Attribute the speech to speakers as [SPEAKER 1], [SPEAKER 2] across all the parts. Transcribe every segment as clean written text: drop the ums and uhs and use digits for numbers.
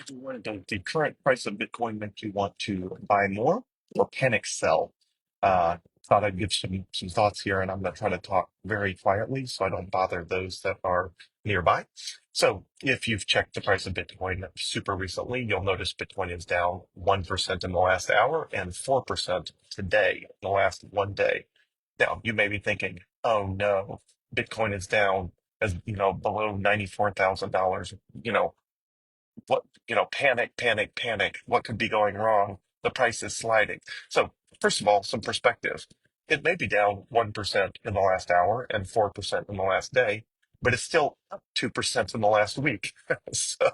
[SPEAKER 1] Does the current price of Bitcoin make you want to buy more or panic sell? Uh, Thought I'd give some thoughts here, and I'm going to try to talk very quietly so I don't bother those that are nearby. So, if you've checked the price of Bitcoin super recently, you'll notice Bitcoin is down 1% in the last hour and 4% today, in the last one day. Now, you may be thinking, oh no, Bitcoin is down as below $94,000. What, panic, panic, panic. What could be going wrong? The price is sliding. So, first of all, some perspective. It may be down 1% in the last hour and 4% in the last day, but it's still up 2% in the last week. So,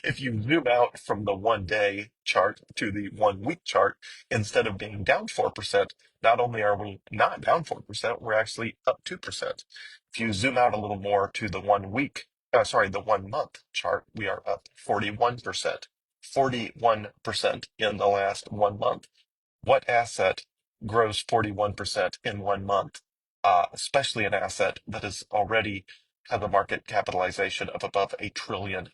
[SPEAKER 1] if you zoom out from the 1 day chart to the 1 week chart, instead of being down 4%, not only are we not down 4%, we're actually up 2%. If you zoom out a little more to the 1 week the 1 month chart, we are up 41%. 41% in the last 1 month. What asset grows 41% in 1 month? Especially an asset that is already has a market capitalization of above $1 trillion,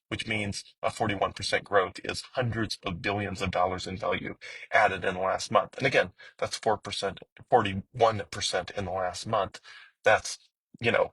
[SPEAKER 1] which means a 41% growth is hundreds of billions of dollars in value added in the last month. And again, that's 4%, 41% in the last month. That's, you know,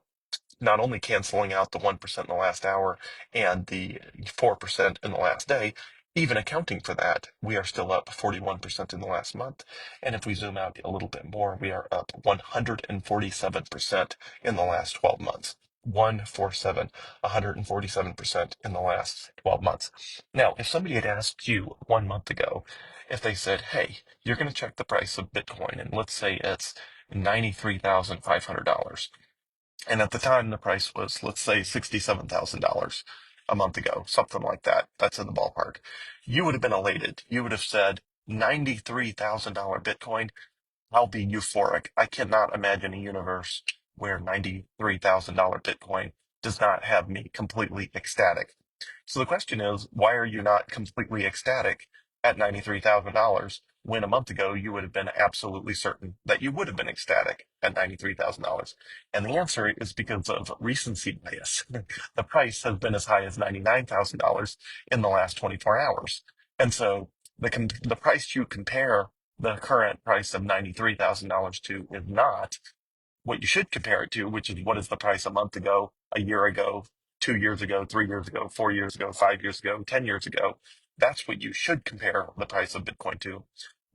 [SPEAKER 1] not only canceling out the 1% in the last hour and the 4% in the last day, even accounting for that, we are still up 41% in the last month. And if we zoom out a little bit more, we are up 147% in the last 12 months. 147, 147% in the last 12 months. Now, if somebody had asked you 1 month ago, if they said, hey, you're going to check the price of Bitcoin, and let's say it's $93,500. And at the time, the price was, let's say, $67,000 a month ago, something like that. That's in the ballpark. You would have been elated. You would have said, $93,000 Bitcoin, I'll be euphoric. I cannot imagine a universe where $93,000 Bitcoin does not have me completely ecstatic. So the question is, why are you not completely ecstatic at $93,000 when a month ago you would have been absolutely certain that you would have been ecstatic at $93,000? And the answer is because of recency bias. The price has been as high as $99,000 in the last 24 hours. And so the price you compare the current price of $93,000 to is not what you should compare it to, which is what is the price a month ago, a year ago, 2 years ago, 3 years ago, 4 years ago, 5 years ago, 10 years ago. That's what you should compare the price of Bitcoin to.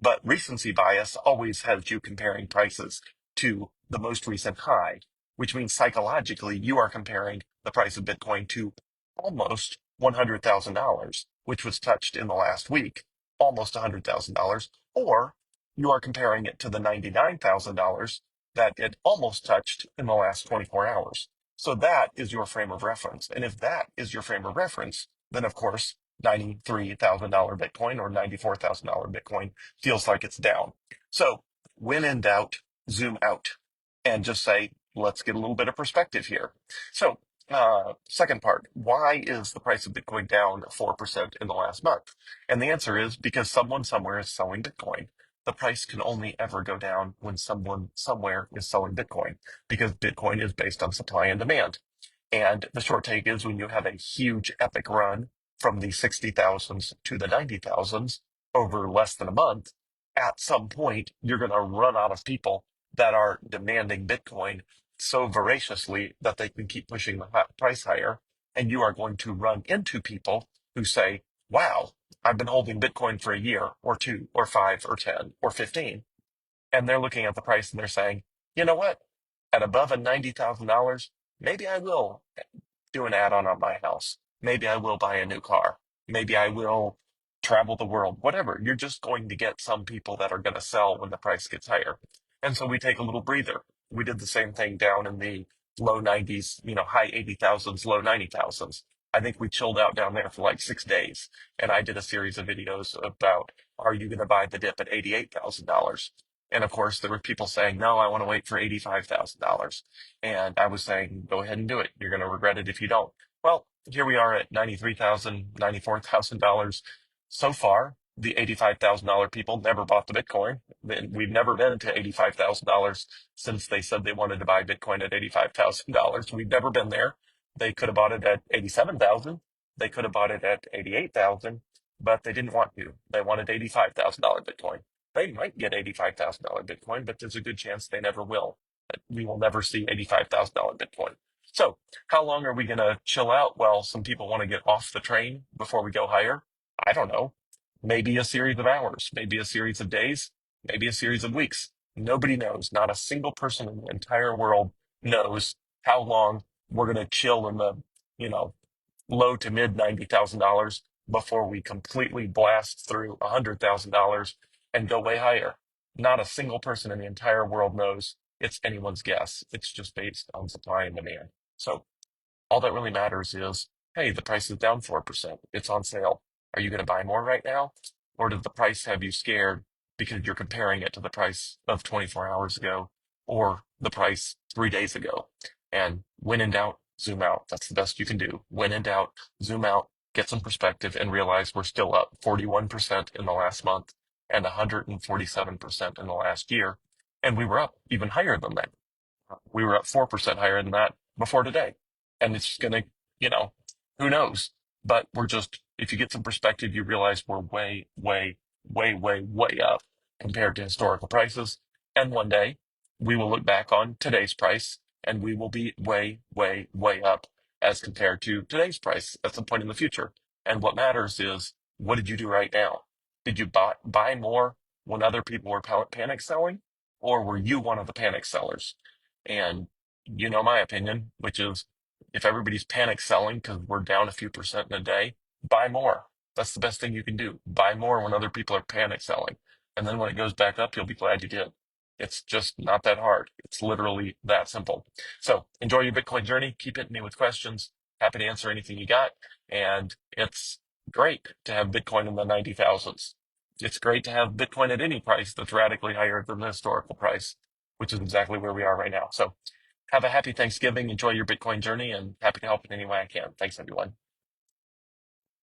[SPEAKER 1] But recency bias always has you comparing prices to the most recent high, which means psychologically you are comparing the price of Bitcoin to almost $100,000, which was touched in the last week, almost $100,000, or you are comparing it to the $99,000 that it almost touched in the last 24 hours. So that is your frame of reference. And if that is your frame of reference, then of course, $93,000 Bitcoin or $94,000 Bitcoin feels like it's down. So when in doubt, zoom out and just say, let's get a little bit of perspective here. So, second part, why is the price of Bitcoin down 4% in the last month? And the answer is because someone somewhere is selling Bitcoin. The price can only ever go down when someone somewhere is selling Bitcoin because Bitcoin is based on supply and demand. And the short take is when you have a huge epic run from the 60,000s to the 90,000s over less than a month, at some point, you're going to run out of people that are demanding Bitcoin so voraciously that they can keep pushing the price higher. And you are going to run into people who say, wow, I've been holding Bitcoin for a year or two or five or 10 or 15. And they're looking at the price and they're saying, you know what? At above a $90,000, maybe I will do an add-on on my house. Maybe I will buy a new car. Maybe I will travel the world, whatever. You're just going to get some people that are going to sell when the price gets higher. And so we take a little breather. We did the same thing down in the low 90s, high 80,000s, low 90,000s. I think we chilled out down there for like 6 days. And I did a series of videos about, are you going to buy the dip at $88,000? And of course, there were people saying, no, I want to wait for $85,000. And I was saying, go ahead and do it. You're going to regret it if you don't. Well, here we are at $93,000, $94,000. So far, the $85,000 people never bought the Bitcoin. We've never been to $85,000 since they said they wanted to buy Bitcoin at $85,000. We've never been there. They could have bought it at 87,000. They could have bought it at 88,000, but they didn't want to. They wanted $85,000 Bitcoin. They might get $85,000 Bitcoin, but there's a good chance they never will. We will never see $85,000 Bitcoin. So how long are we going to chill out while some people want to get off the train before we go higher? I don't know. Maybe a series of hours, maybe a series of days, maybe a series of weeks. Nobody knows. Not a single person in the entire world knows how long we're going to chill in the, you know, low to mid $90,000 before we completely blast through $100,000 and go way higher. Not a single person in the entire world knows. It's anyone's guess. It's just based on supply and demand. So all that really matters is, hey, the price is down 4%. It's on sale. Are you going to buy more right now? Or did the price have you scared because you're comparing it to the price of 24 hours ago or the price 3 days ago? And when in doubt, zoom out. That's the best you can do. When in doubt, zoom out, get some perspective, and realize we're still up 41% in the last month and 147% in the last year. And we were up even higher than that. We were up 4% higher than that before today. And it's going to, you know, who knows? But we're just, if you get some perspective, you realize we're way, way, way, way, way up compared to historical prices. And one day we will look back on today's price and we will be way, way, way up as compared to today's price at some point in the future. And what matters is, what did you do right now? Did you buy more when other people were panic selling? Or were you one of the panic sellers? And you know my opinion, which is if everybody's panic selling because we're down a few percent in a day, buy more. That's the best thing you can do. Buy more when other people are panic selling. And then when it goes back up, you'll be glad you did. It's just not that hard. It's literally that simple. So enjoy your Bitcoin journey. Keep hitting me with questions. Happy to answer anything you got. And it's great to have Bitcoin in the 90,000s. It's great to have Bitcoin at any price that's radically higher than the historical price, which is exactly where we are right now. So have a happy Thanksgiving. Enjoy your Bitcoin journey and happy to help in any way I can. Thanks, everyone.